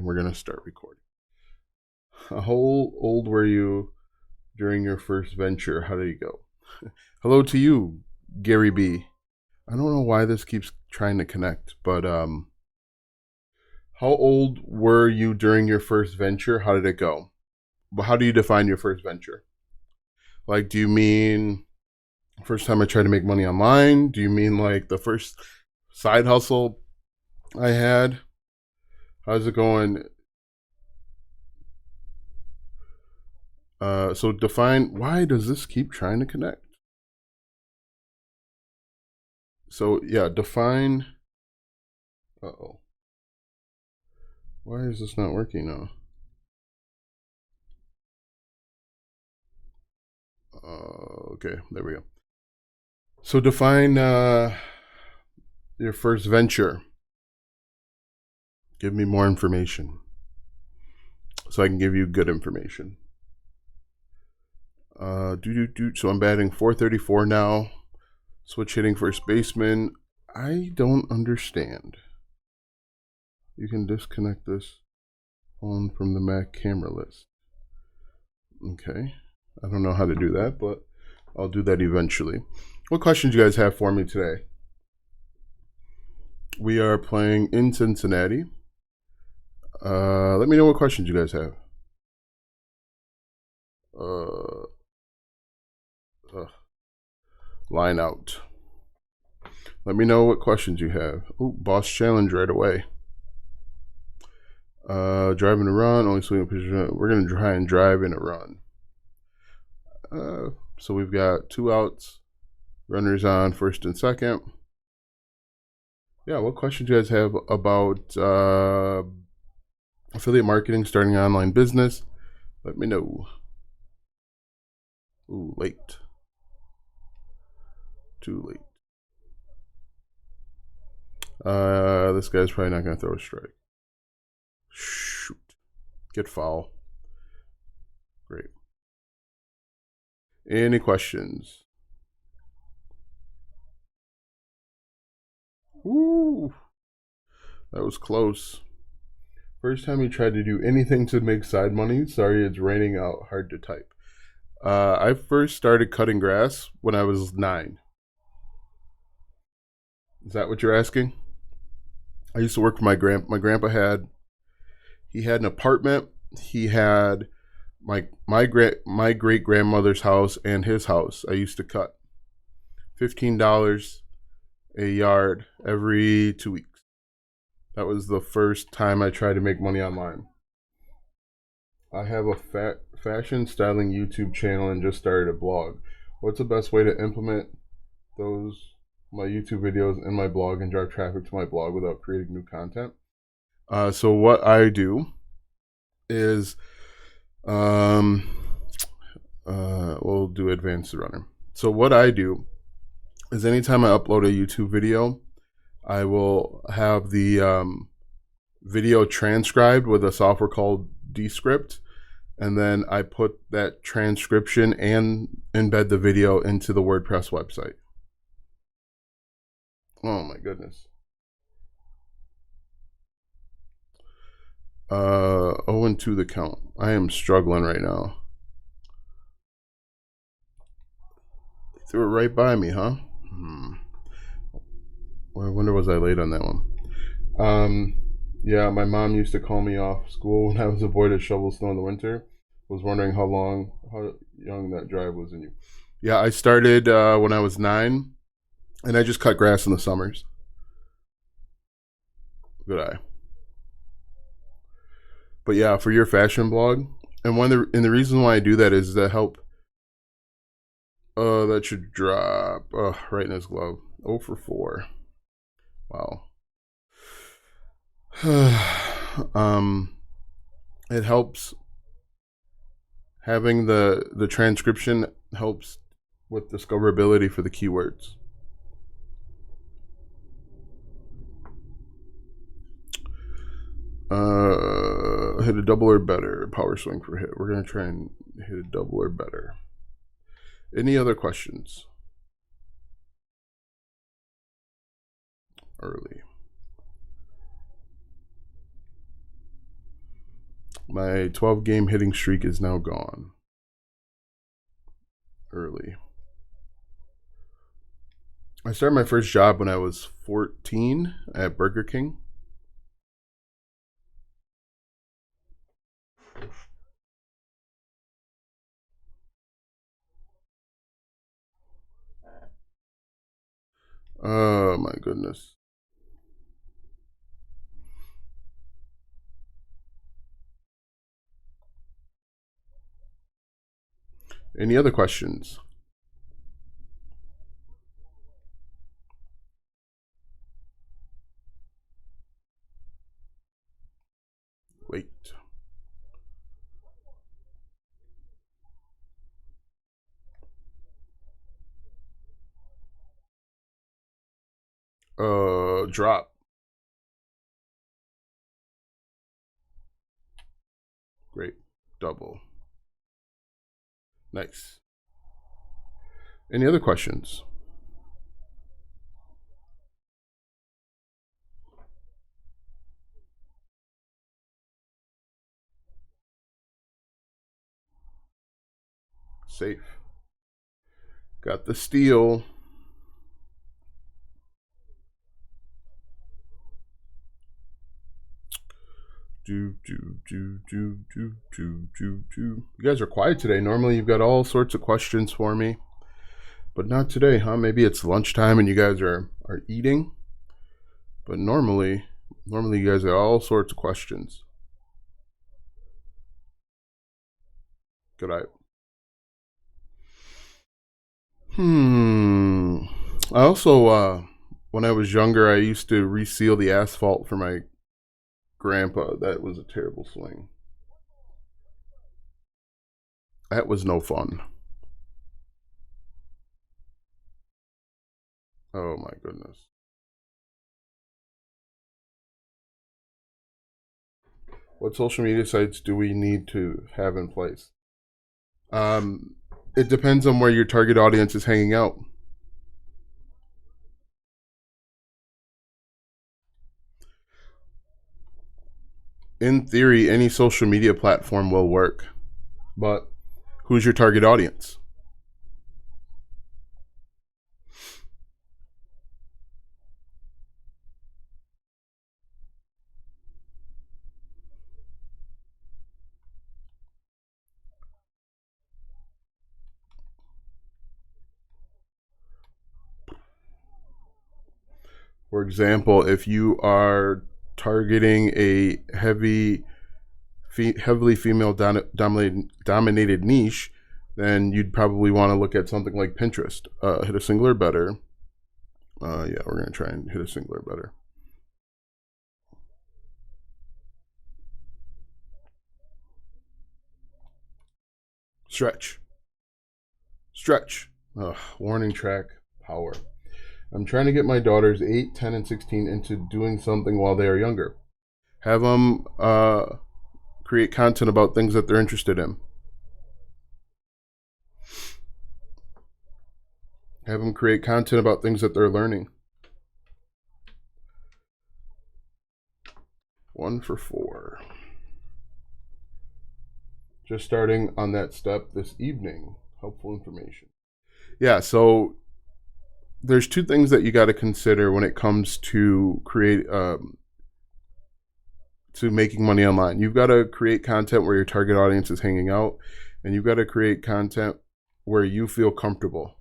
and we're gonna start recording. How old were you during your first venture? How did it go? Hello to you, Gary B. I don't know why this keeps trying to connect, but how old were you during your first venture? How did it go? But how do you define your first venture? Like, do you mean first time I tried to make money online? Do you mean like the first side hustle I had? How's it going? So define, why does this keep trying to connect? So yeah, define. Uh-oh. Why is this not working now? Okay, there we go. So define your first venture. Give me more information so I can give you good information. So I'm batting .434 now. Switch hitting first baseman. I don't understand. You can disconnect this phone from the Mac camera list. Okay. I don't know how to do that, but I'll do that eventually. What questions do you guys have for me today? We are playing in Cincinnati. Let me know what questions you guys have. Line out. Let me know what questions you have. Ooh, boss challenge right away. Driving a run, only swinging position. We're gonna try and drive in a run. So we've got 2 outs, runners on first and second. Yeah, what questions do you guys have about affiliate marketing, starting an online business? Let me know. Ooh, late. Too late. This guy's probably not gonna throw a strike. Shoot. Get foul. Great. Any questions? Ooh. That was close. First time you tried to do anything to make side money? Sorry, it's raining out. Hard to type. I first started cutting grass when I was 9. Is that what you're asking? I used to work for my grandpa. My grandpa had an apartment. He had my great grandmother's house and his house. I used to cut $15 a yard every 2 weeks. That was the first time I tried to make money online. I have a fashion styling YouTube channel and just started a blog. What's the best way to implement my YouTube videos in my blog and drive traffic to my blog without creating new content? So what I do is, we'll do advanced runner. So what I do is anytime I upload a YouTube video, I will have the video transcribed with a software called Descript, and then I put that transcription and embed the video into the WordPress website. Oh my goodness. 0-2 the count. I am struggling right now. Threw it right by me, huh? I wonder was I late on that one. Yeah, my mom used to call me off school when I was a boy to shovel snow in the winter. Was wondering how young that drive was in you. Yeah, I started when I was 9, and I just cut grass in the summers. Good eye. But yeah, for your fashion blog, and the reason why I do that is to help. That should drop. Right in his glove. 0 for 4. Wow. It helps. Having the transcription helps with discoverability for the keywords. Hit a double or better. Power swing for hit. We're gonna try and hit a double or better. Any other questions? Early. My 12 game hitting streak is now gone. Early. I started my first job when I was 14 at Burger King. Oh my goodness. Any other questions? Wait. Drop. Great. Double. Nice. Any other questions? Safe. Got the steal. You guys are quiet today. Normally you've got all sorts of questions for me, but not today, huh? Maybe it's lunchtime and you guys are eating, but normally you guys have all sorts of questions. Good eye. I also, when I was younger, I used to reseal the asphalt for my grandpa. That was a terrible swing. That was no fun. Oh my goodness. What social media sites do we need to have in place? Um, it depends on where your target audience is hanging out. In theory, any social media platform will work, but who's your target audience? For example, if you are targeting a heavily female dominated niche, then you'd probably want to look at something like Pinterest. Hit a singler better. Yeah, we're going to try and hit a singler better. Stretch. Stretch. Warning track. Power. I'm trying to get my daughters 8, 10, and 16 into doing something while they are younger. Have them create content about things that they're interested in. Have them create content about things that they're learning. 1 for 4. Just starting on that step this evening. Helpful information. Yeah, so there's two things that you got to consider when it comes to to making money online. You've got to create content where your target audience is hanging out, and you've got to create content where you feel comfortable.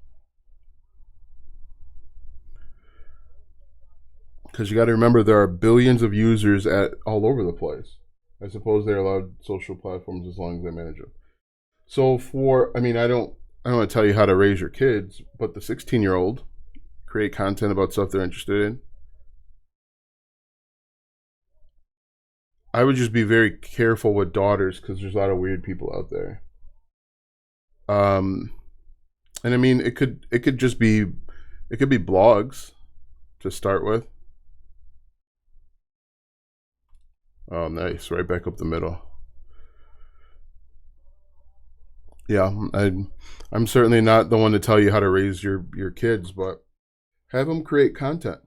Because you got to remember there are billions of users at all over the place. I suppose they're allowed social platforms as long as they manage them. So I don't want to tell you how to raise your kids, but the 16-year-old create content about stuff they're interested in. I would just be very careful with daughters because there's a lot of weird people out there. Um, and I mean, it could be blogs to start with. Oh, nice, right back up the middle. Yeah, I'm certainly not the one to tell you how to raise your kids, but have them create content.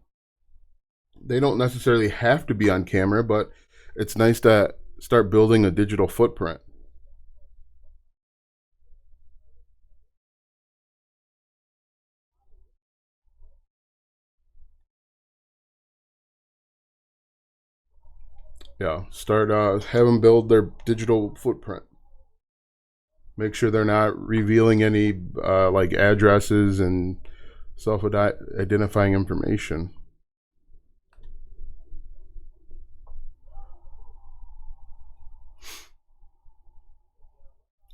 They don't necessarily have to be on camera, but it's nice to start building a digital footprint. Yeah, start have them build their digital footprint. Make sure they're not revealing any like addresses and self-identifying information.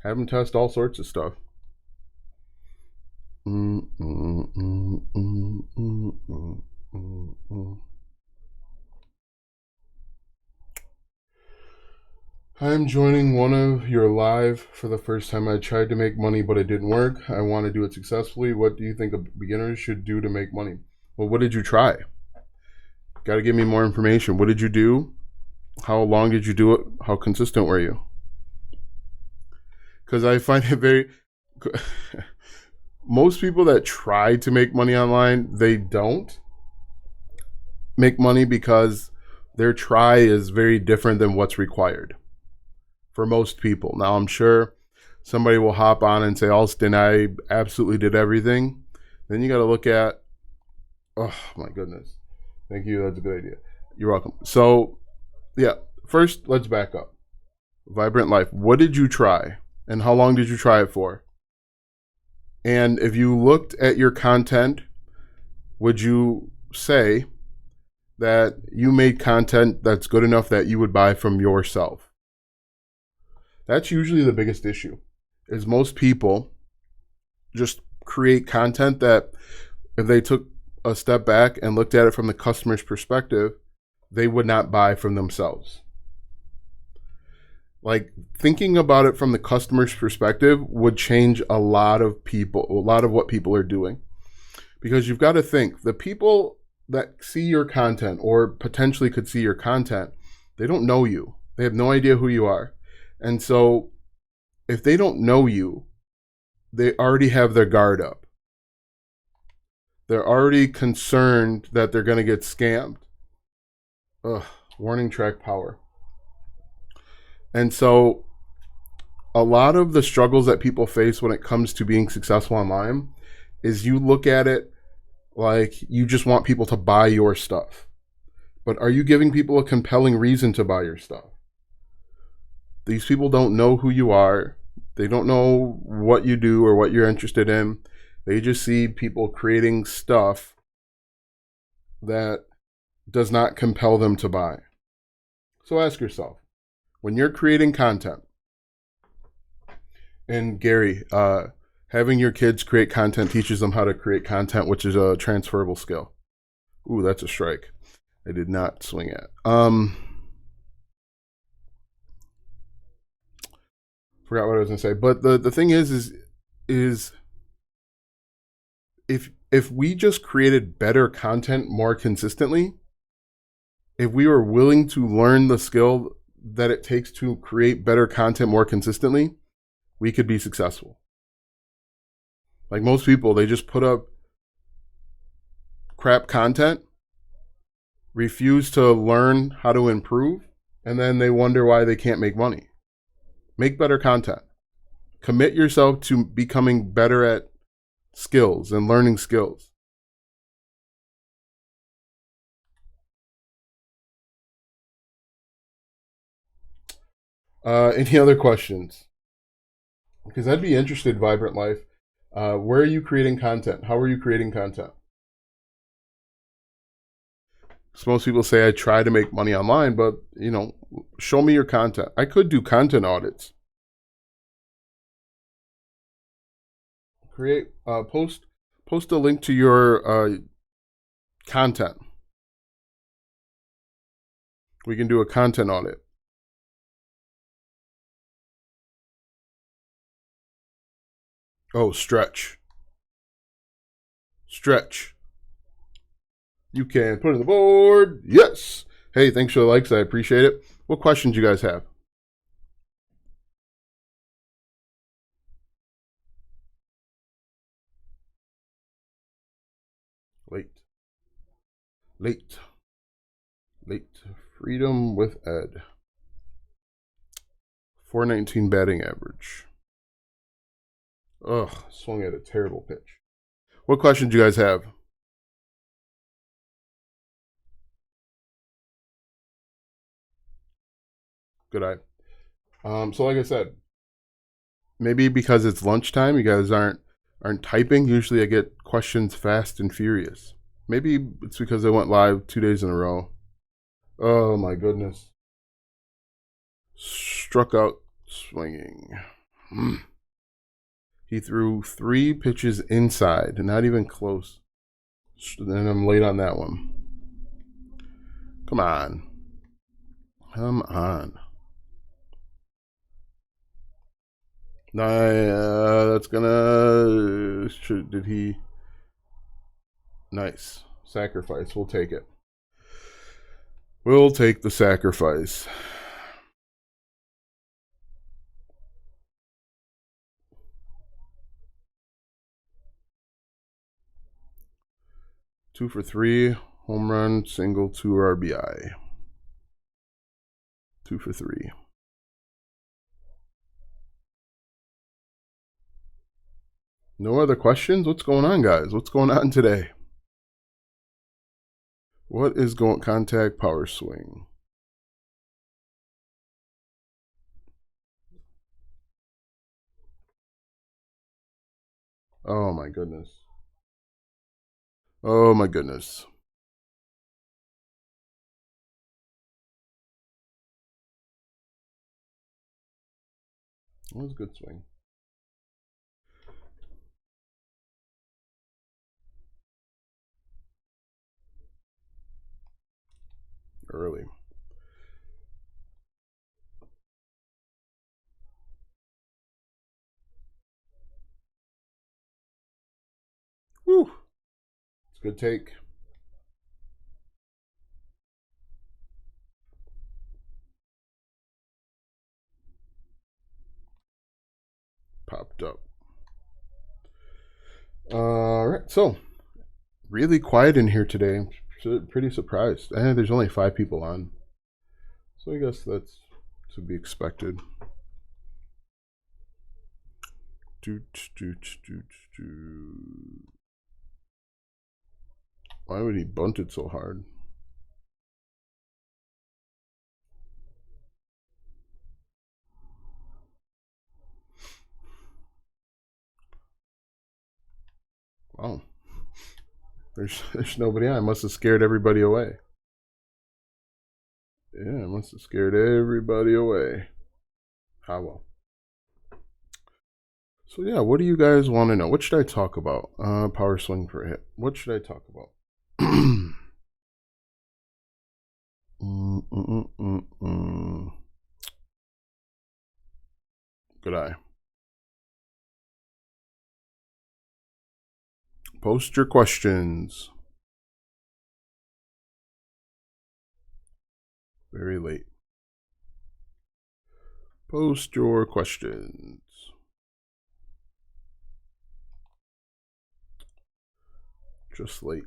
Have them test all sorts of stuff. I'm joining one of your live for the first time. I tried to make money, but it didn't work. I want to do it successfully. What do you think a beginner should do to make money? Well, what did you try? Got to give me more information. What did you do? How long did you do it? How consistent were you? Because I find it very... Most people that try to make money online, they don't make money because their try is very different than what's required for most people. Now, I'm sure somebody will hop on and say, Alston, I absolutely did everything. Then you got to look at, oh my goodness. Thank you. That's a good idea. You're welcome. So, yeah, first, let's back up. Vibrant Life. What did you try? And how long did you try it for? And if you looked at your content, would you say that you made content that's good enough that you would buy from yourself? That's usually the biggest issue, is most people just create content that if they took a step back and looked at it from the customer's perspective, they would not buy from themselves. Like, thinking about it from the customer's perspective would change a lot of what people are doing. Because you've got to think, the people that see your content or potentially could see your content, they don't know you. They have no idea who you are. And so if they don't know you, they already have their guard up. They're already concerned that they're going to get scammed. Ugh, warning track power. And so a lot of the struggles that people face when it comes to being successful online is you look at it like you just want people to buy your stuff. But are you giving people a compelling reason to buy your stuff? These people don't know who you are. They don't know what you do or what you're interested in. They just see people creating stuff that does not compel them to buy. So ask yourself, when you're creating content, and Gary, having your kids create content teaches them how to create content, which is a transferable skill. Ooh, that's a strike. I did not swing at. Forgot what I was gonna say. But the thing is if we just created better content more consistently, if we were willing to learn the skill that it takes to create better content more consistently, we could be successful. Like most people, they just put up crap content, refuse to learn how to improve, and then they wonder why they can't make money. Make better content. Commit yourself to becoming better at skills and learning skills. Any other questions? Because I'd be interested, Vibrant Life. Where are you creating content? How are you creating content? So most people say I try to make money online, but show me your content. I could do content audits. Create post a link to your content. We can do a content audit. Oh, stretch. Stretch. You can put it on the board. Yes. Hey, thanks for the likes. I appreciate it. What questions you guys have? Late. Late. Late. Freedom with Ed. .419 batting average. Ugh, swung at a terrible pitch. What questions do you guys have? Good eye. So like I said, maybe because it's lunchtime, you guys aren't typing. Usually I get questions fast and furious. Maybe it's because I went live 2 days in a row. Oh my goodness. Struck out swinging. He threw 3 pitches inside, not even close. And I'm late on that one. Come on. Come on. That's gonna. Did he? Nice. Sacrifice. We'll take it. We'll take the sacrifice. Two for 3. Home run, single, 2 RBI. 2 for 3. No other questions? What's going on, guys? What's going on today? What is going contact power swing? Oh my goodness. Oh my goodness. That was a good swing. Early. Whew. It's a good take. Popped up. All right, so really quiet in here today. I'm pretty surprised. There's only 5 people on, so I guess that's to be expected. Why would he bunt it so hard? Wow. There's nobody on. I must have scared everybody away. Yeah, I must have scared everybody away. How well. So yeah, what do you guys want to know? What should I talk about? Power swing for a hit. What should I talk about? Good eye. Post your questions. Very late. Post your questions. Just late.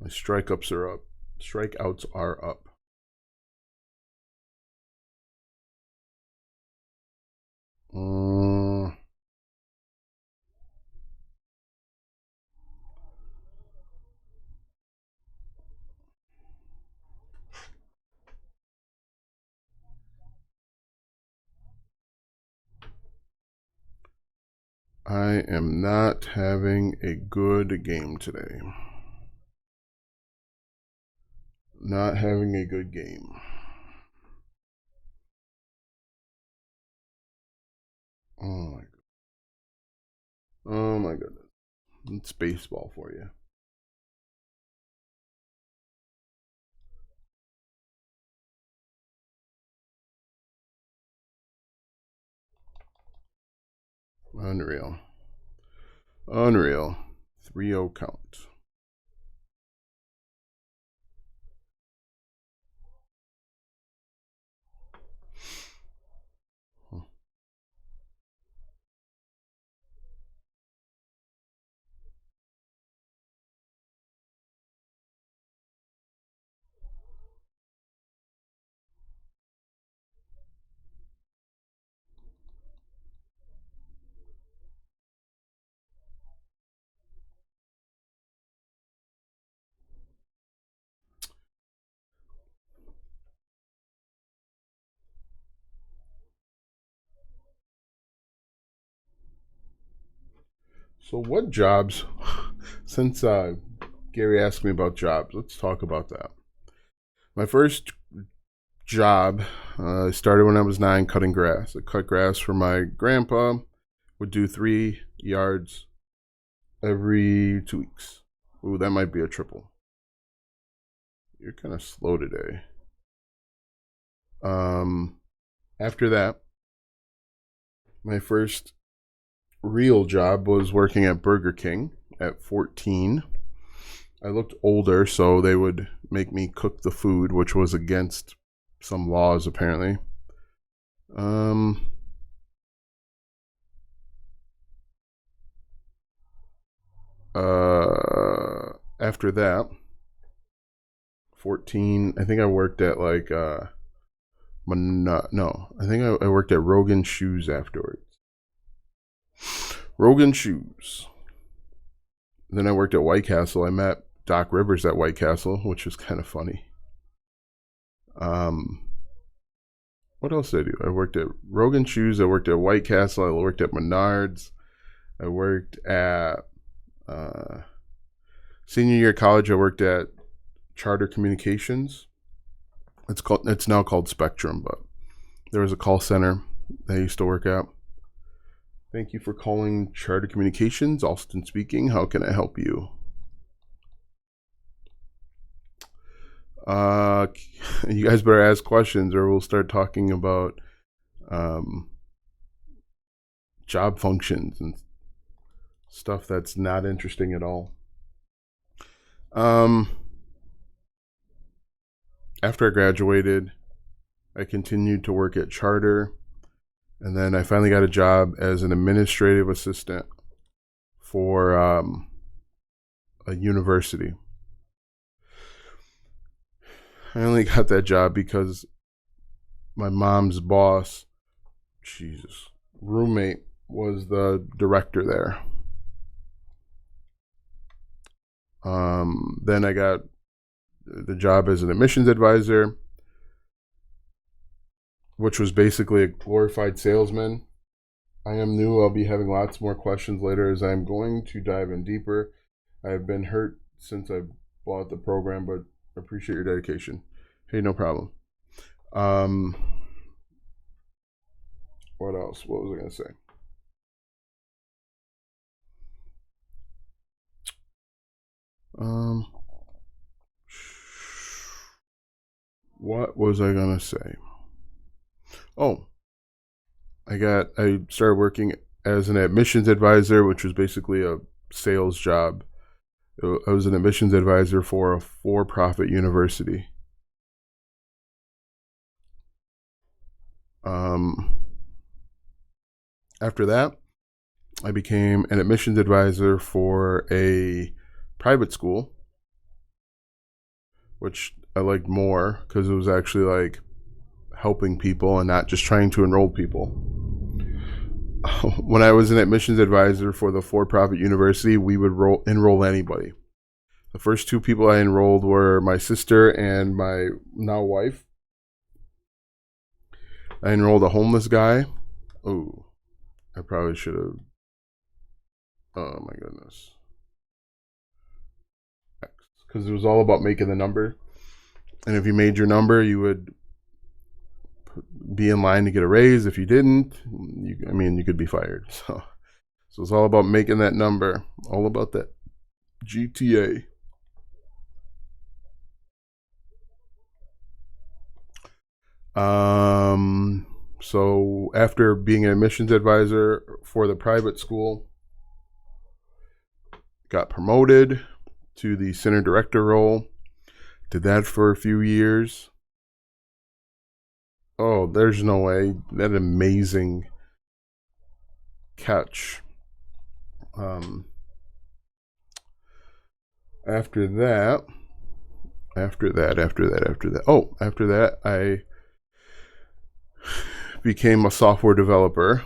My strikeouts are up. Strikeouts are up. I am not having a good game today. Not having a good game. Oh my god. Oh my goodness. It's baseball for you. Unreal. Unreal. 3-0 count. So, what jobs? Since Gary asked me about jobs, let's talk about that. My first job started when I was 9, cutting grass. I cut grass for my grandpa. Would do 3 yards every 2 weeks. Ooh, that might be a triple. You're kind of slow today. After that, my first real job was working at Burger King at 14. I looked older, so they would make me cook the food, which was against some laws apparently. After that, 14, I think I worked at like I think I worked at Rogan Shoes afterwards. Rogan Shoes. Then I worked at White Castle. I met Doc Rivers at White Castle, which was kind of funny. What else did I do? I worked at Rogan Shoes. I worked at White Castle. I worked at Menards. I worked at senior year of college. I worked at Charter Communications. It's now called Spectrum, but there was a call center that I used to work at. Thank you for calling Charter Communications. Alston speaking. How can I help you? You guys better ask questions or we'll start talking about job functions and stuff that's not interesting at all. After I graduated, I continued to work at Charter, and then I finally got a job as an administrative assistant for a university. I only got that job because my mom's boss, roommate, was the director there. Then I got the job as an admissions advisor, which was basically a glorified salesman. I am new. I'll be having lots more questions later as I'm going to dive in deeper. I have been hurt since I bought the program, but appreciate your dedication. Hey, no problem. What else? What was I going to say? What was I going to say? Oh, I started working as an admissions advisor, which was basically a sales job. I was an admissions advisor for a for-profit university. After that, I became an admissions advisor for a private school, which I liked more because it was actually like helping people and not just trying to enroll people. When I was an admissions advisor for the for-profit university, we would enroll anybody. The first 2 people I enrolled were my sister and my now wife. I enrolled a homeless guy. Oh, I probably should have. Oh my goodness. Because it was all about making the number. And if you made your number, you would be in line to get a raise. If you didn't, you could be fired. So it's all about making that number. All about that GTA. So after being an admissions advisor for the private school, got promoted to the center director role. Did that for a few years. Oh, there's no way. That amazing catch. After that, I became a software developer.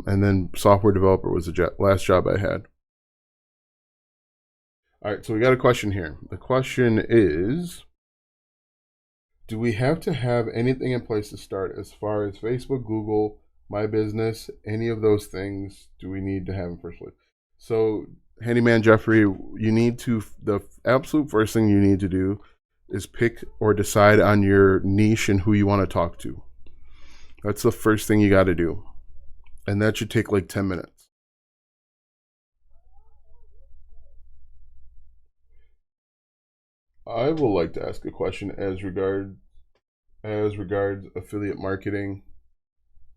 And then software developer was the last job I had. All right, so we got a question here. The question is, Do we have to have anything in place to start as far as Facebook, Google, My Business, any of those things do we need to have in first place? So, Handyman Jeffrey, the absolute first thing you need to do is pick or decide on your niche and who you want to talk to. That's the first thing you got to do. And that should take like 10 minutes. I would like to ask a question as regards affiliate marketing.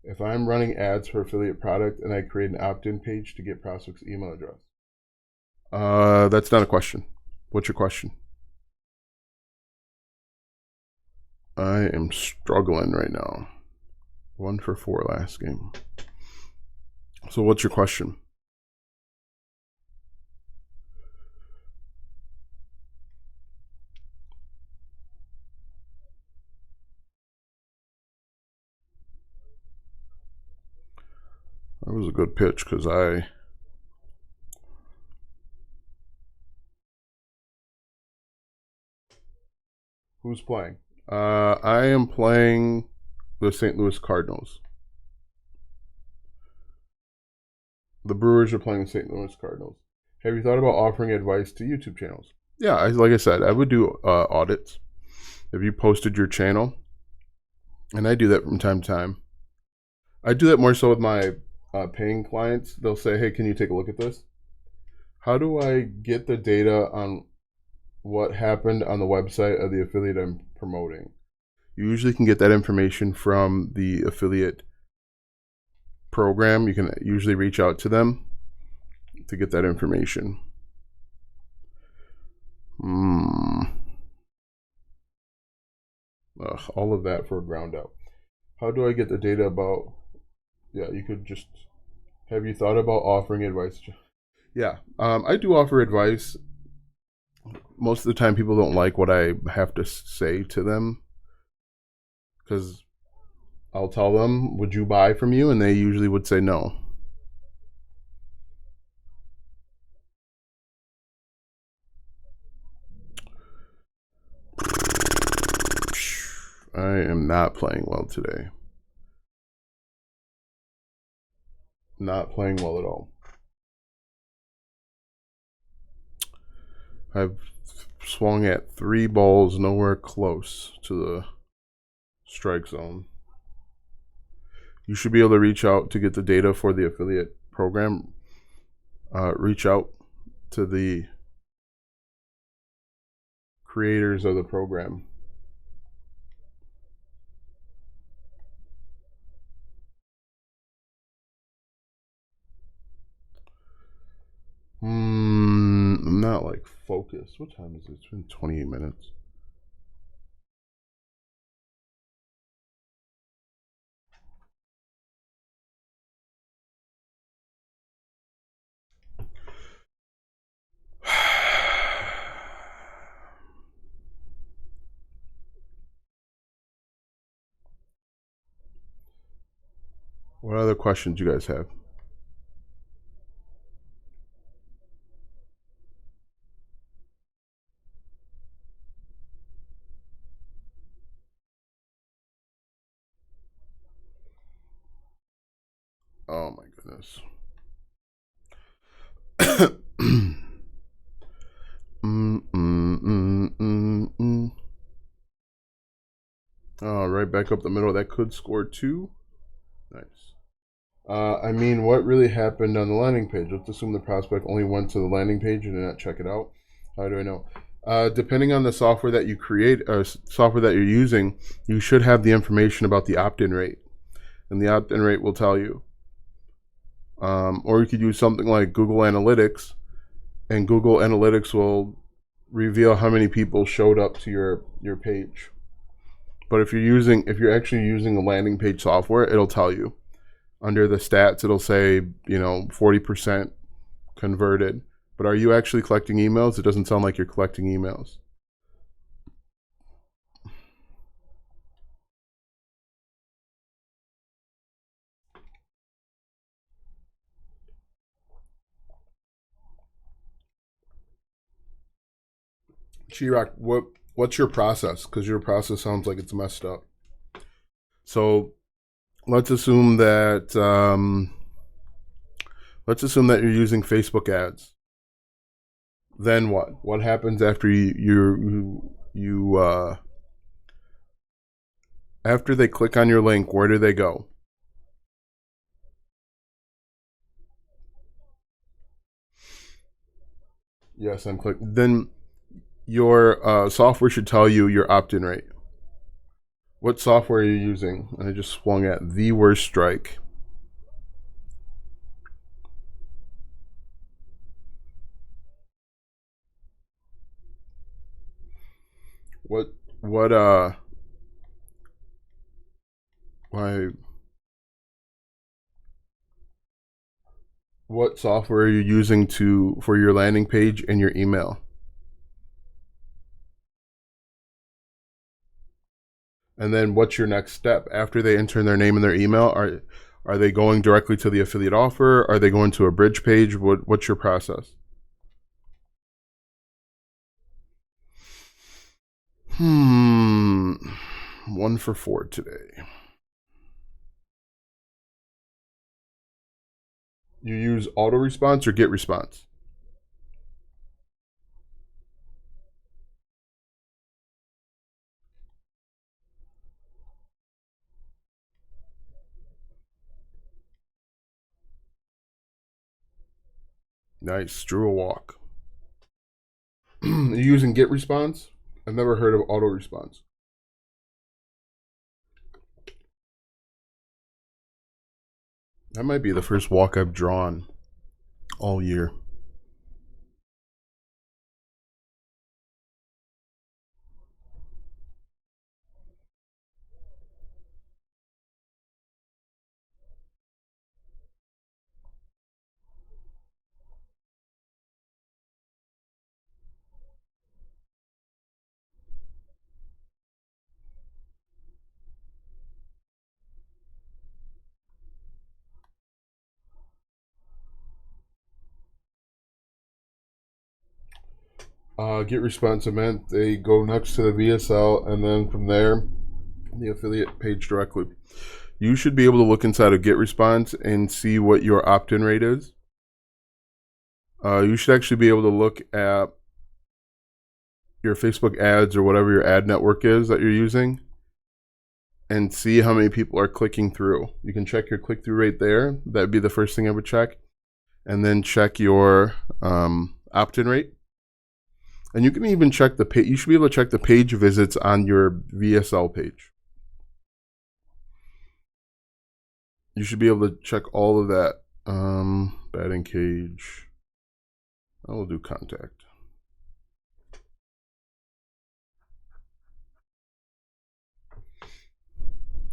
If I'm running ads for affiliate product and I create an opt-in page to get prospects' email address. That's not a question. What's your question? I am struggling right now. 1 for 4 last game. So what's your question? That was a good pitch because Who's playing? I am playing the St. Louis Cardinals. The Brewers are playing the St. Louis Cardinals. Have you thought about offering advice to YouTube channels? Yeah, like I said, I would do audits. If you posted your channel, and I do that from time to time. I do that more so with my paying clients. They'll say, hey, can you take a look at this? How do I get the data on what happened on the website of the affiliate I'm promoting? You usually can get that information from the affiliate program. You can usually reach out to them to get that information. All of that for a ground out. How do I get the data about? Yeah, you could just. Have you thought about offering advice? Yeah, I do offer advice. Most of the time, people don't like what I have to say to them because I'll tell them, "Would you buy from you?" and they usually would say no. I am not playing well today. Not playing well at all. I've swung at 3 balls nowhere close to the strike zone. You should be able to reach out to get the data for the affiliate program. Reach out to the creators of the program. I'm not like focused. What time is it? It's been 28 minutes. What other questions you guys have? Oh my goodness. Oh, right back up the middle. That could score 2. Nice. I mean, what really happened on the landing page? Let's assume the prospect only went to the landing page and did not check it out. How do I know? Depending on the software that you create, software that you're using, you should have the information about the opt-in rate, and the opt-in rate will tell you. Or you could use something like Google Analytics, and Google Analytics will reveal how many people showed up to your page. But if you're actually using a landing page software, it'll tell you. Under the stats, it'll say, 40% converted. But are you actually collecting emails? It doesn't sound like you're collecting emails. Chirac, What's your process? Because your process sounds like it's messed up. So let's assume that you're using Facebook ads. Then what? What happens after after they click on your link? Where do they go? Yes, I'm clicking. Then your software should tell you your opt-in rate. What software are you using? And I just swung at the worst strike. What what why what software are you using for your landing page and your email? And then what's your next step after they enter their name and their email? Are they going directly to the affiliate offer? Are they going to a bridge page? What's your process? Hmm. 1 for 4 today. You use auto response or get response? Nice. Drew a walk. You using get response? I've never heard of auto response. That might be the first walk I've drawn all year. Get response meant they go next to the VSL, and then from there, the affiliate page directly. You should be able to look inside of get response and see what your opt-in rate is. You should actually be able to look at your Facebook ads or whatever your ad network is that you're using and see how many people are clicking through. You can check your click-through rate there. That'd be the first thing I would check. And then check your opt-in rate. And you can even check the page. You should be able to check the page visits on your VSL page. You should be able to check all of that. Batting cage. I will do contact.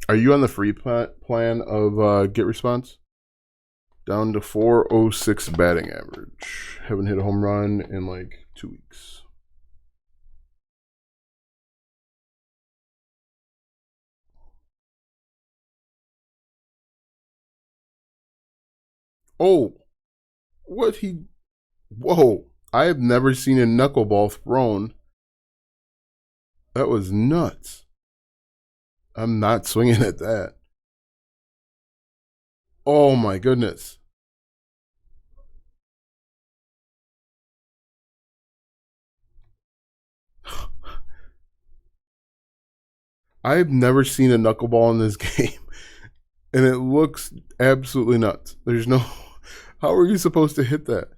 Are you on the free plan of Get Response? Down to 406 batting average. Haven't hit a home run in like 2 weeks. Oh, what he. Whoa. I have never seen a knuckleball thrown. That was nuts. I'm not swinging at that. Oh my goodness. I've never seen a knuckleball in this game, and it looks absolutely nuts. There's no. How are you supposed to hit that?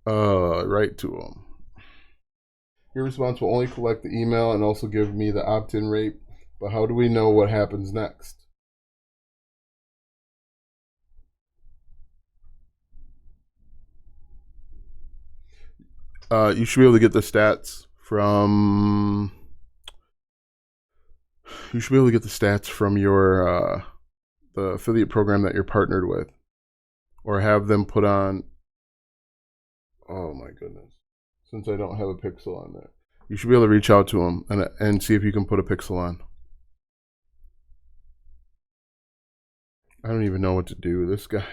Right to him. Your response will only collect the email and also give me the opt-in rate, but how do we know what happens next? You should be able to get the stats from. You should be able to get the stats from your the affiliate program that you're partnered with, or have them put on. Oh my goodness! Since I don't have a pixel on there, you should be able to reach out to them and see if you can put a pixel on. I don't even know what to do. This guy,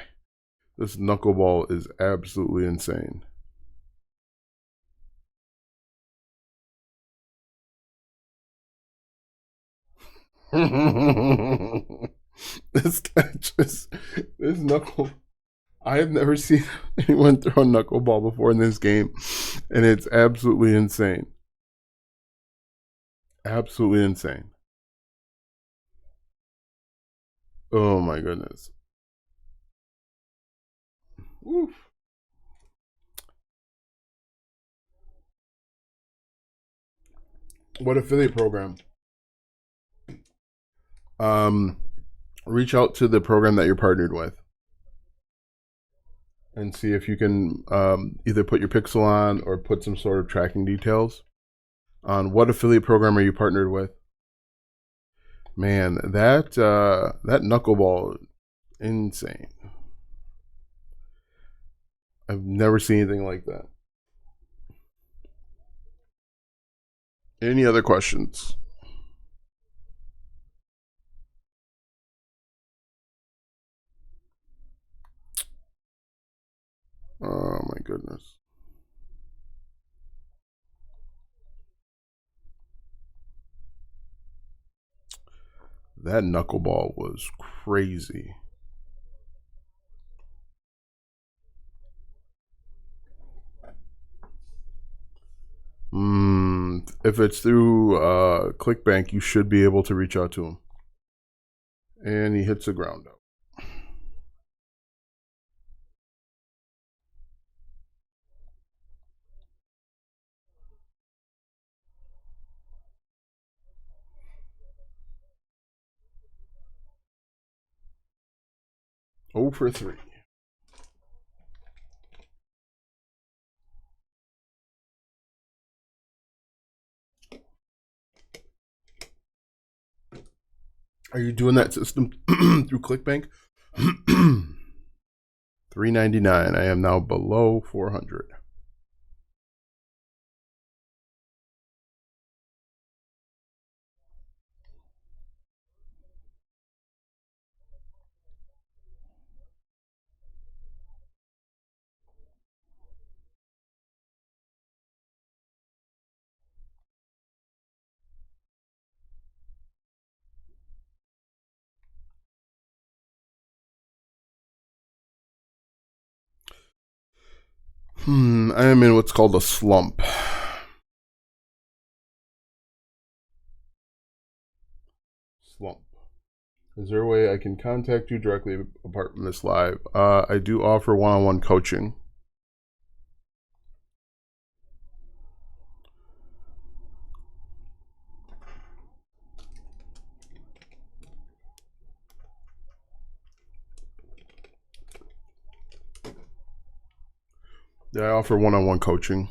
this knuckleball is absolutely insane. This guy just this knuckle. I have never seen anyone throw a knuckleball before in this game, and it's absolutely insane. Absolutely insane. Oh my goodness. Oof. What affiliate program? Um, Reach out to the program that you're partnered with and see if you can either put your pixel on or put some sort of tracking details on what affiliate program are you partnered with. Man, that knuckleball, insane. I've never seen anything like that. Any other questions? Oh my goodness. That knuckleball was crazy. If it's through ClickBank, you should be able to reach out to him. And he hits the ground out. Oh for 3. Are you doing that system through ClickBank? $3.99. I am now below 400. I am in what's called a slump. Slump. Is there a way I can contact you directly apart from this live? I do offer one-on-one coaching. Yeah, I offer one-on-one coaching.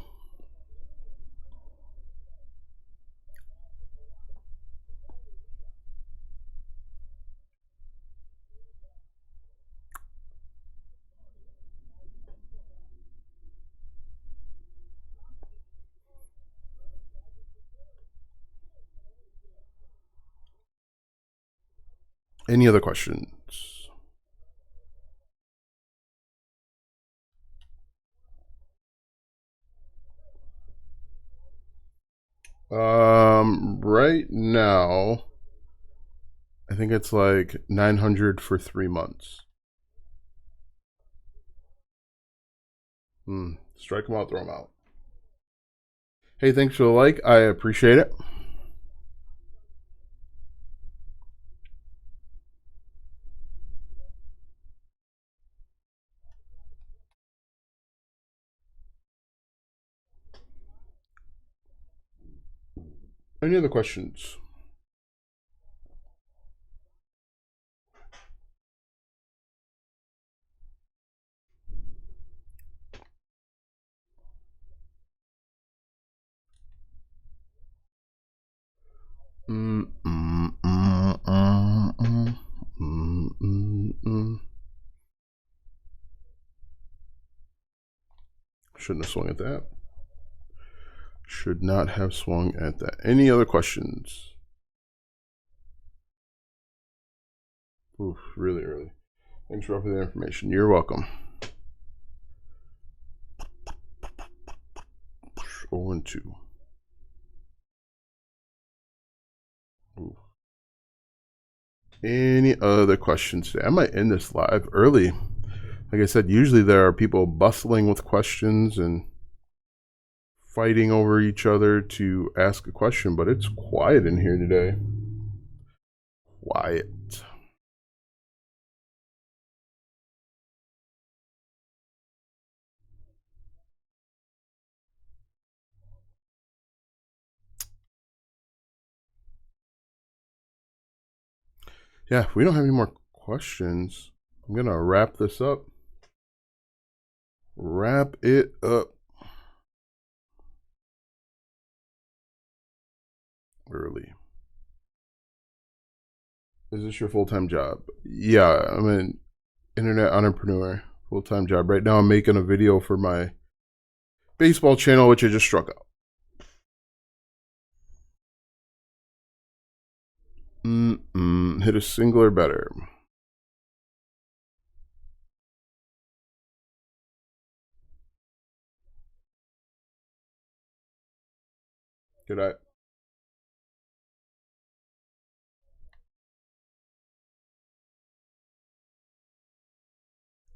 Any other questions? Right now, I think it's like 900 for 3 months. Strike them out, throw them out. Hey, thanks for the like. I appreciate it. Any other questions? Mm, mm, mm, mm, mm, mm, mm, mm. Shouldn't have swung at that. Should not have swung at that. Any other questions? Oof, really early. Thanks for offering the information. You're welcome. 0-2. Ooh. Any other questions today? I might end this live early. Like I said, usually there are people bustling with questions and fighting over each other to ask a question, but it's quiet in here today. Quiet. Yeah, if we don't have any more questions, I'm going to wrap this up. Wrap it up. Early. Is this your full-time job? Yeah, I'm an internet entrepreneur. Full-time job. Right now I'm making a video for my baseball channel, which I just struck out. Hit a single or better. Did I?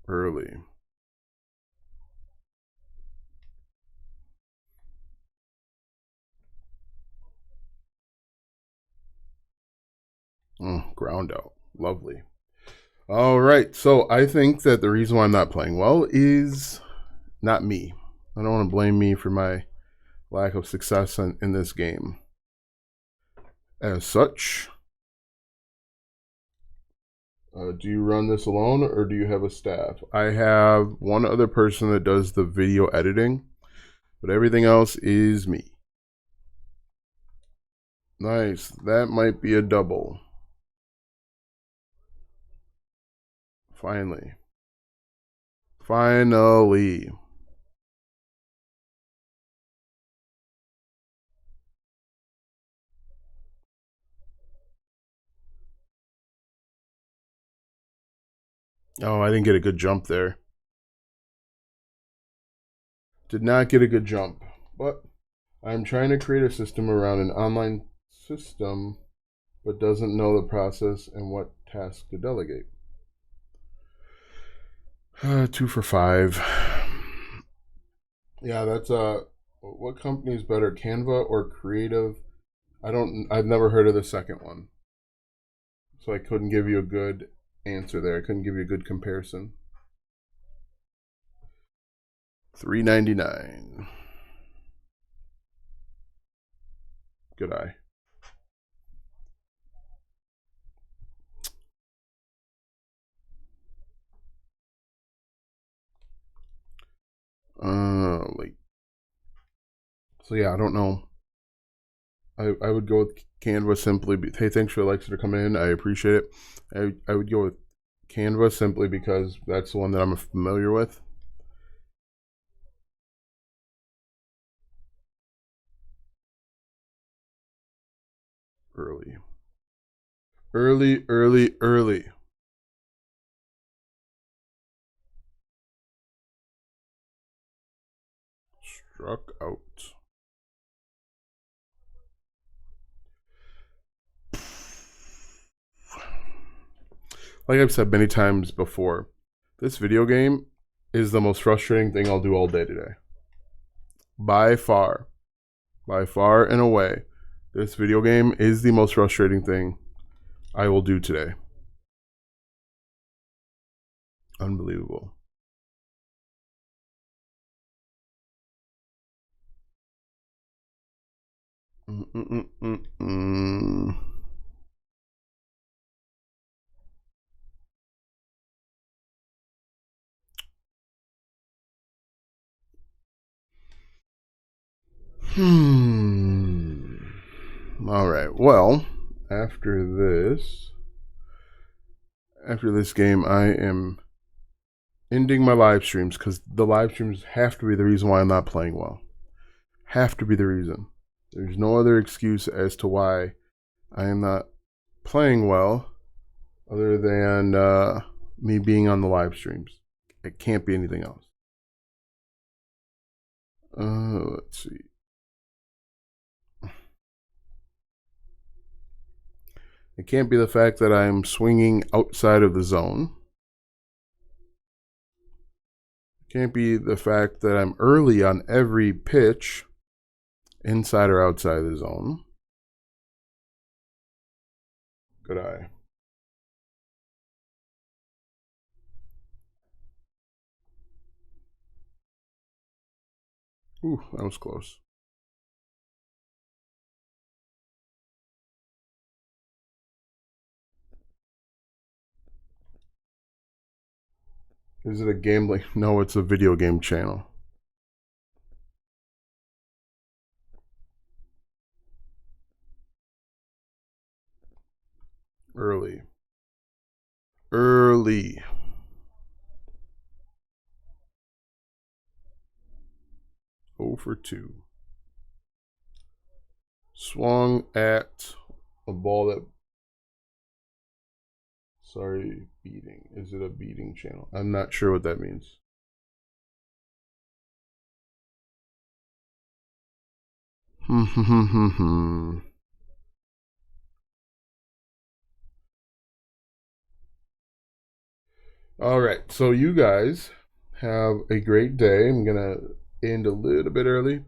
Early. Ground out. Lovely. All right. So I think that the reason why I'm not playing well is not me. I don't want to blame me for my lack of success in this game. As such, do you run this alone or do you have a staff? I have one other person that does the video editing, but everything else is me. Nice. That might be a double. Finally. Finally. Oh, I didn't get a good jump there. Did not get a good jump. But I'm trying to create a system around an online system, but doesn't know the process and what task to delegate. 2 for 5. Yeah, that's what company is better, Canva or Creative? I've never heard of the second one. So I couldn't give you a good answer there. I couldn't give you a good comparison. $3.99. Good eye. Late. So yeah, I don't know. I would go with Canva simply. Hey, thanks for Alexa coming in. I appreciate it. I would go with Canva simply because that's the one that I'm familiar with. Early. Early. Struck out. Like I've said many times before, this video game is the most frustrating thing I'll do all day today. By far and away, this video game is the most frustrating thing I will do today. Unbelievable. All right. Well, after this game, I am ending my live streams because the live streams have to be the reason why I'm not playing well. Have to be the reason. There's no other excuse as to why I am not playing well other than me being on the live streams. It can't be anything else. Let's see. It can't be the fact that I'm swinging outside of the zone. It can't be the fact that I'm early on every pitch, inside or outside the zone. Good eye. Ooh, that was close. Is it a gambling? No, it's a video game channel. Early. 0 for 2. Swung at a ball that... Sorry, beating. Is it a beating channel? I'm not sure what that means. All right, so you guys have a great day. I'm gonna end a little bit early.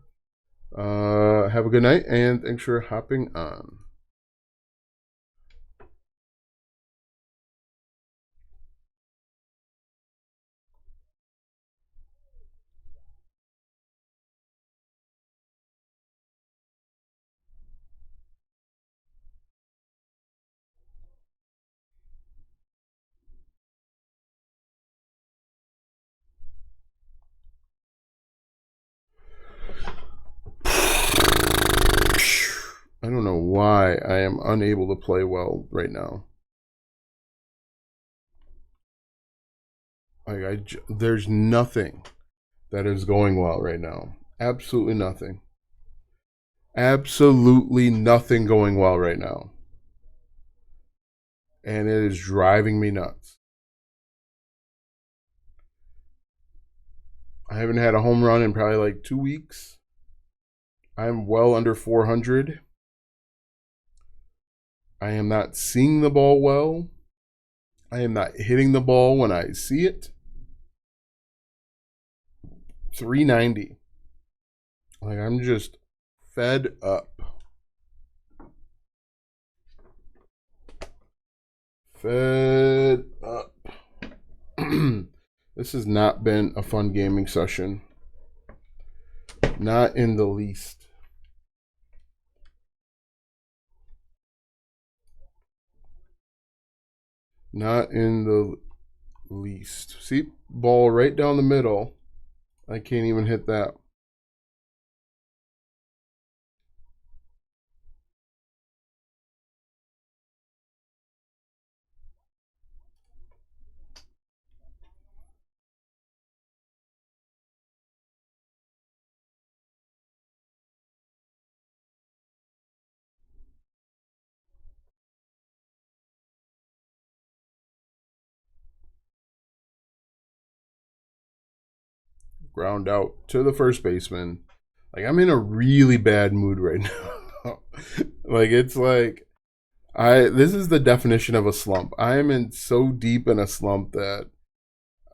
Have a good night, and thanks for hopping on. I don't know why I am unable to play well right now. There's nothing that is going well right now. Absolutely nothing. Absolutely nothing going well right now. And it is driving me nuts. I haven't had a home run in probably like 2 weeks. I'm well under 400. I am not seeing the ball well. I am not hitting the ball when I see it. 390. Like, I'm just fed up. Fed up. This has not been a fun gaming session. Not in the least. Not in the least. See, ball right down the middle. I can't even hit that. Ground out to the first baseman. Like, I'm in a really bad mood right now. Like, it's like this is the definition of a slump. I am in so deep in a slump that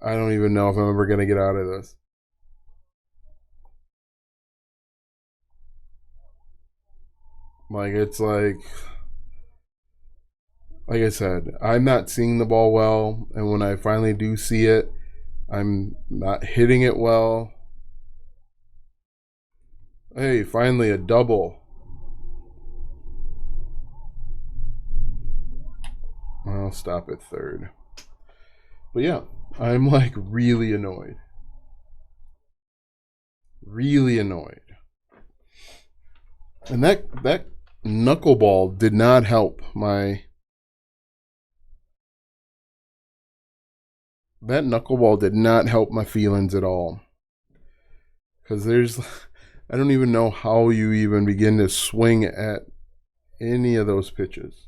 I don't even know if I'm ever gonna get out of this. Like, it's like I said, I'm not seeing the ball well, and when I finally do see it, I'm not hitting it well. Hey, finally a double. I'll stop at third. But yeah, I'm like really annoyed. Really annoyed. And that knuckleball did not help my... That knuckleball did not help my feelings at all. Because there's... I don't even know how you even begin to swing at any of those pitches.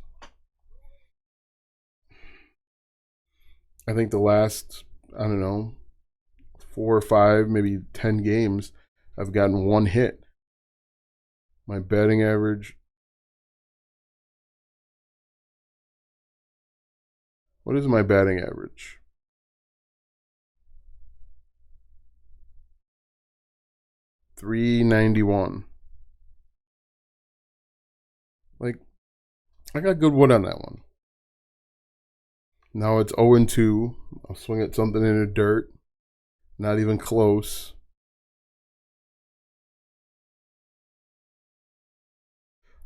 I think the last, I don't know, 4 or 5, maybe 10 games, I've gotten 1 hit. My batting average What is my batting average? .391. Like, I got good wood on that one. Now it's 0-2. I'll swing at something in the dirt. Not even close.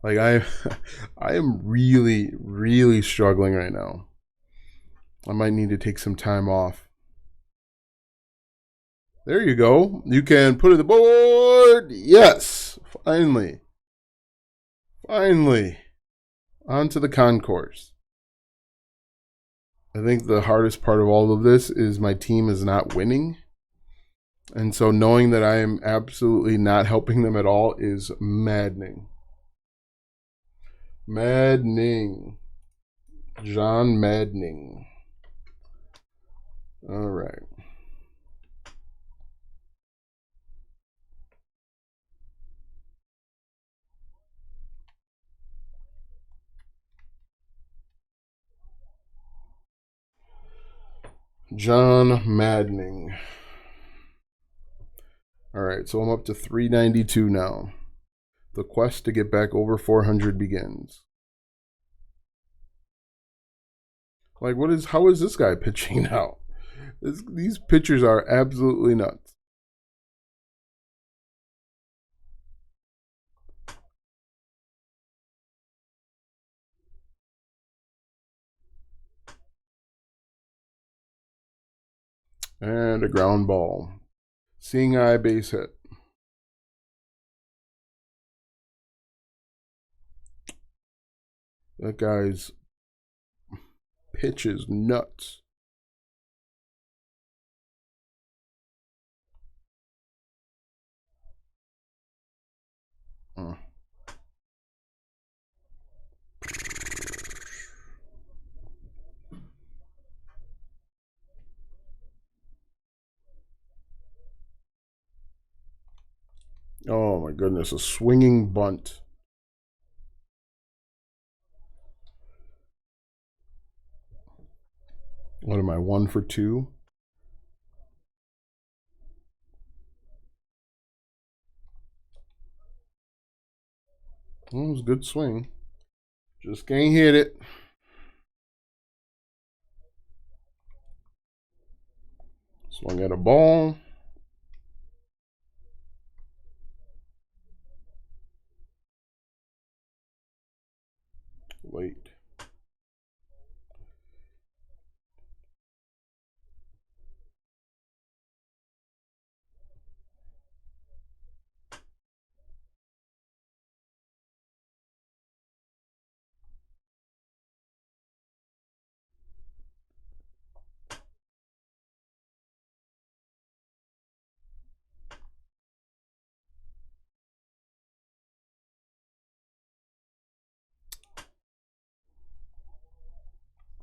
Like I am really, really struggling right now. I might need to take some time off. There you go. You can put it the board. Yes. Finally. Finally. On to the concourse. I think the hardest part of all of this is my team is not winning. And so knowing that I am absolutely not helping them at all is maddening. Maddening. John Maddening. All right. John Maddening. All right, so I'm up to 392 now. The quest to get back over 400 begins. Like, how is this guy pitching now? These pitchers are absolutely nuts. And a ground ball. Seeing eye base hit. That guy's pitch is nuts. Uh. Oh my goodness, a swinging bunt. What am I, 1 for 2? Well, it was a good swing. Just can't hit it. Swung at a ball. Late.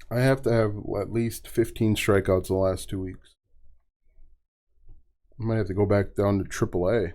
I have to have at least 15 strikeouts the last 2 weeks. I might have to go back down to AAA.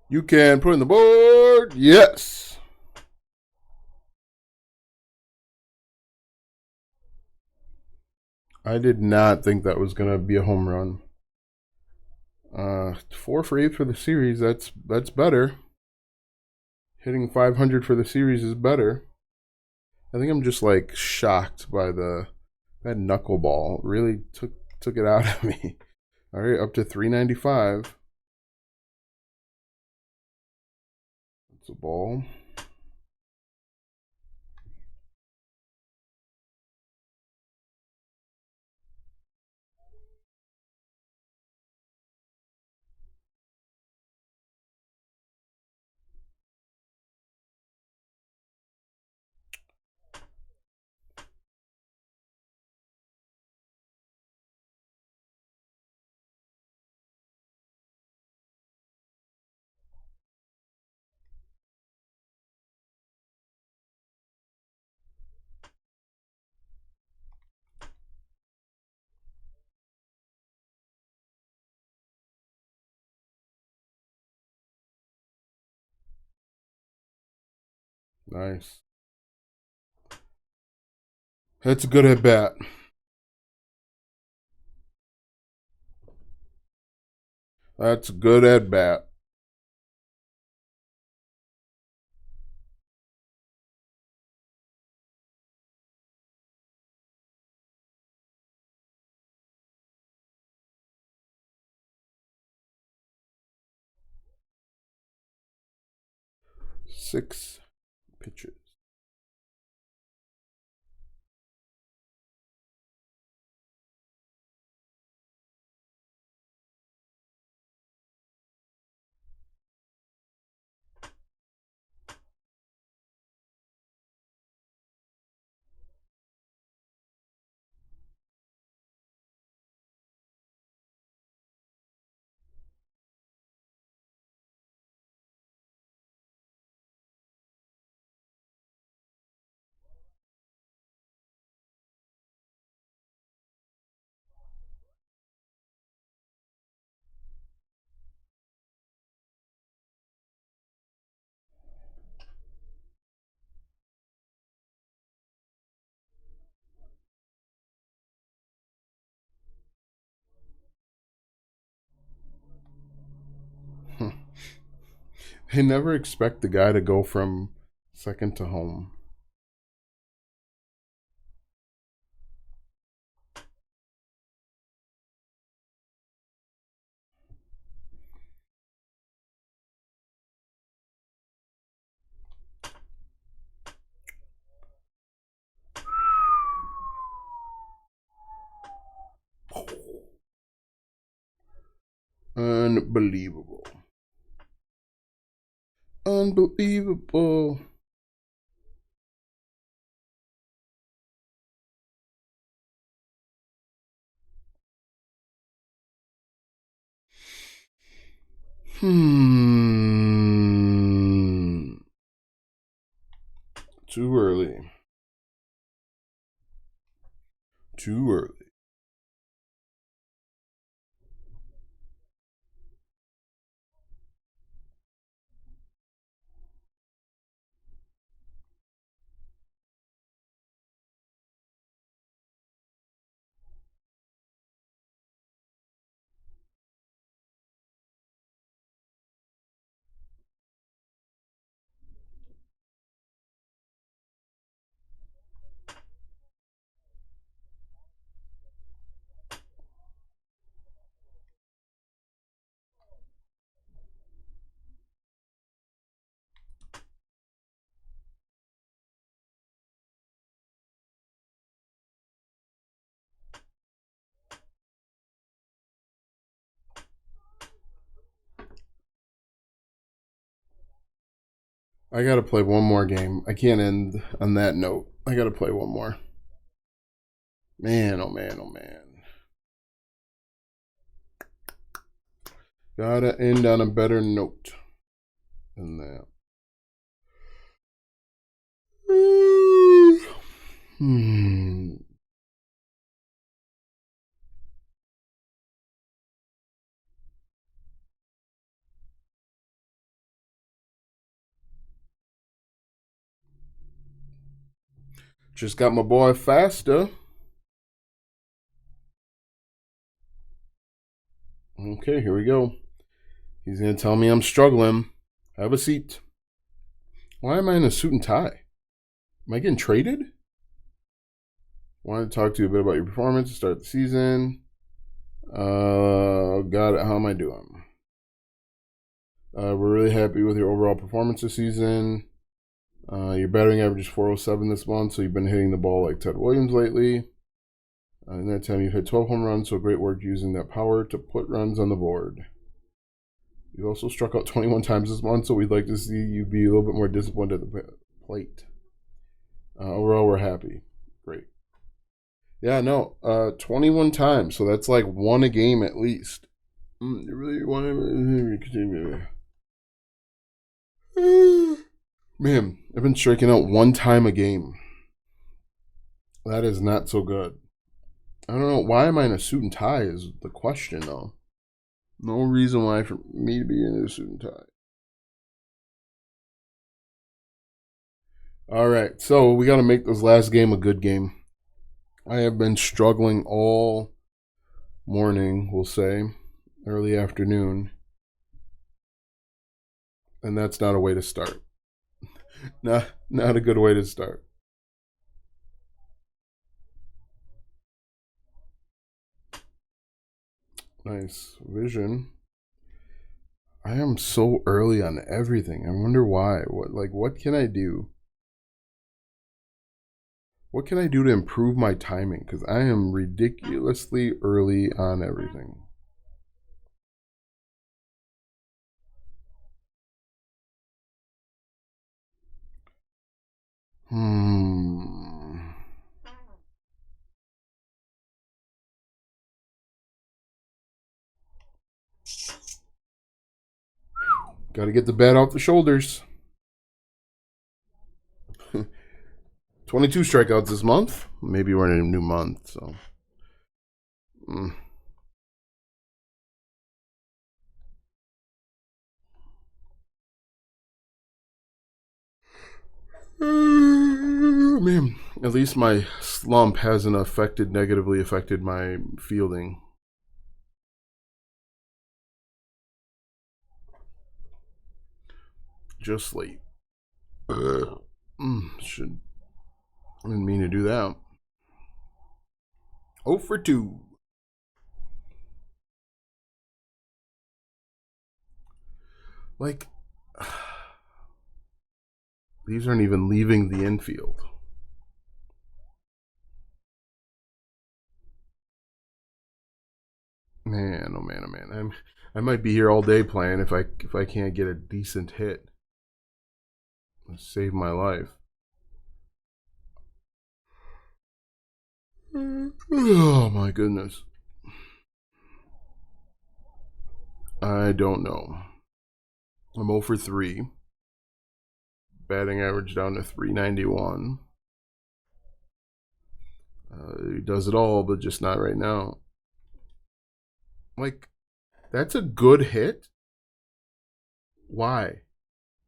You can put in the board. Yes. I did not think that was going to be a home run. 4 for 8 for the series. That's better. Hitting 500 for the series is better. I think I'm just like shocked by that knuckleball. It really took it out of me. All right, up to 395. It's a ball. Nice. That's a good at bat. That's a good at bat. Six pitches. They never expect the guy to go from second to home. Unbelievable. Unbelievable. Too early. Too early. I gotta play one more game. I can't end on that note. I gotta play one more. Man, oh man, oh man. Gotta end on a better note than that. Just got my boy faster. Okay, here we go. He's gonna tell me I'm struggling. Have a seat. Why am I in a suit and tie? Am I getting traded? Wanted to talk to you a bit about your performance to start the season. Got it. How am I doing? We're really happy with your overall performance this season. Your batting average is 407 this month, so you've been hitting the ball like Ted Williams lately. In that time, you've hit 12 home runs, so great work using that power to put runs on the board. You also struck out 21 times this month, so we'd like to see you be a little bit more disciplined at the plate. Overall, we're happy. Great. Yeah, no, 21 times, so that's like one a game at least. You really want to continue? Man, I've been striking out one time a game. That is not so good. I don't know. Why am I in a suit and tie is the question, though. No reason why for me to be in a suit and tie. All right, so we got to make this last game a good game. I have been struggling all morning, we'll say, early afternoon, and that's not a way to start. Not a good way to start. Nice vision. I am so early on everything. I wonder why. What can I do? What can I do to improve my timing? Because I am ridiculously early on everything. Hmm. Got to get the bat off the shoulders. 22 strikeouts this month. Maybe we're in a new month, so. Mm. Man, at least my slump hasn't negatively affected my fielding. Just late. Should I didn't mean to do that. 0 for 2. Like, these aren't even leaving the infield. Man, oh man, oh man. I might be here all day playing if I can't get a decent hit. Save my life. Oh my goodness. I don't know. I'm 0 for 3. Batting average down to 391. He does it all, but just not right now. Like, that's a good hit. Why?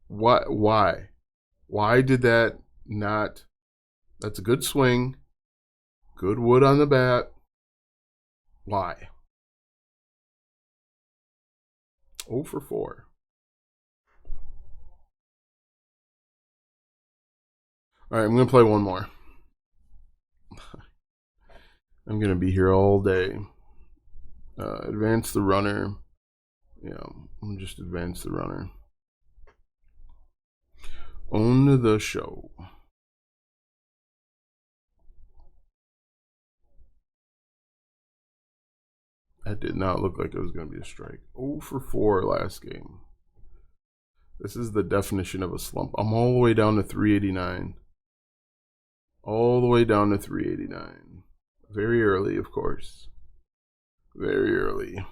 What? Why? Why did that not? That's a good swing. Good wood on the bat. Why? 0 for 4. All right, I'm going to play one more. I'm going to be here all day. Advance the runner. Yeah, I'm just advance the runner. Own the show. That did not look like it was going to be a strike. 0 for 4 last game. This is the definition of a slump. I'm all the way down to 389. All the way down to 389. Very early, of course. Very early.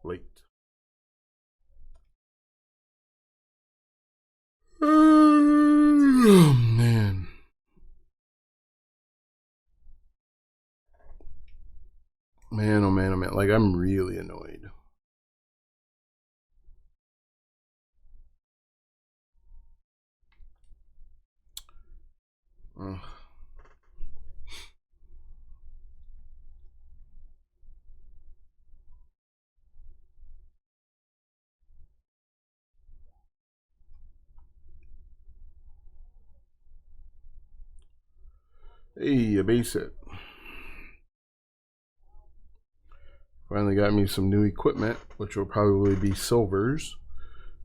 Late. Oh, man. Man, oh man, oh man. Like, I'm really annoyed. Ugh. Hey, a base hit. Finally got me some new equipment, which will probably be silvers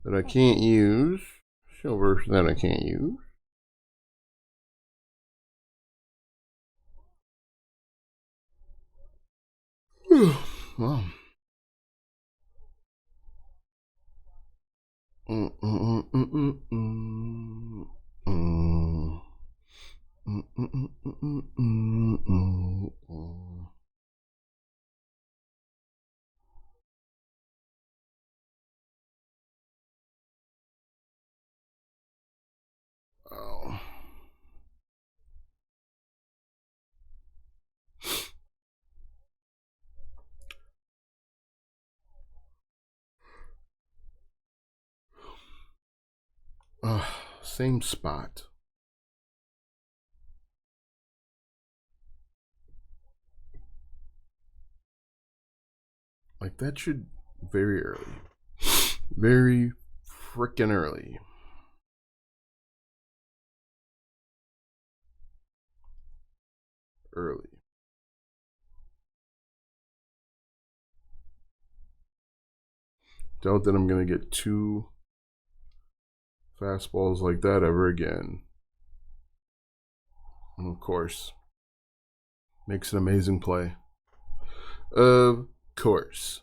that I can't use. Silvers that I can't use. Wow. Mm, mm, mm, mm, mm, mm. Mm, mm, mm, mm, mm, mm, mm. Oh. Same spot. Like, that should very early. Very freaking early. Early. Doubt that I'm going to get 2 fastballs like that ever again. And of course, makes an amazing play. Of course.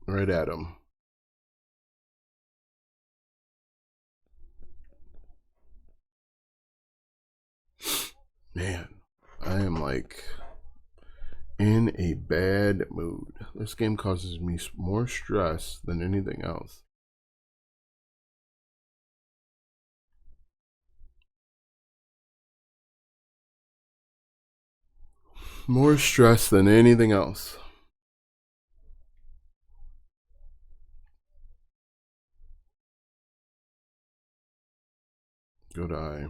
Right at him. Man, I am like in a bad mood. This game causes me more stress than anything else. More stress than anything else. Good eye.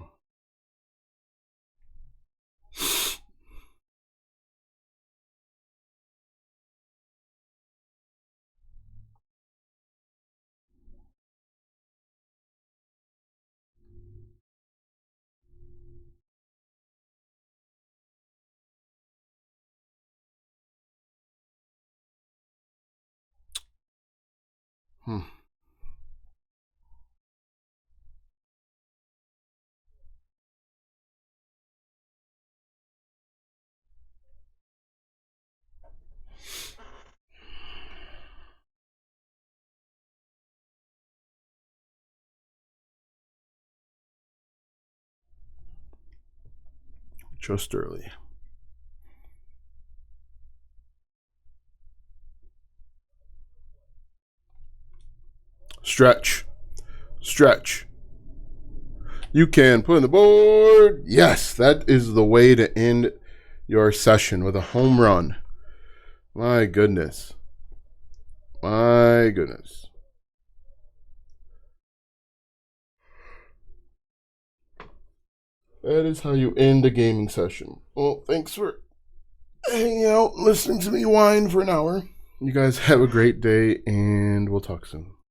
Just early. Stretch. Stretch. You can put in the board. Yes, that is the way to end your session, with a home run. My goodness. My goodness. That is how you end a gaming session. Well, thanks for hanging out, listening to me whine for an hour. You guys have a great day, and we'll talk soon.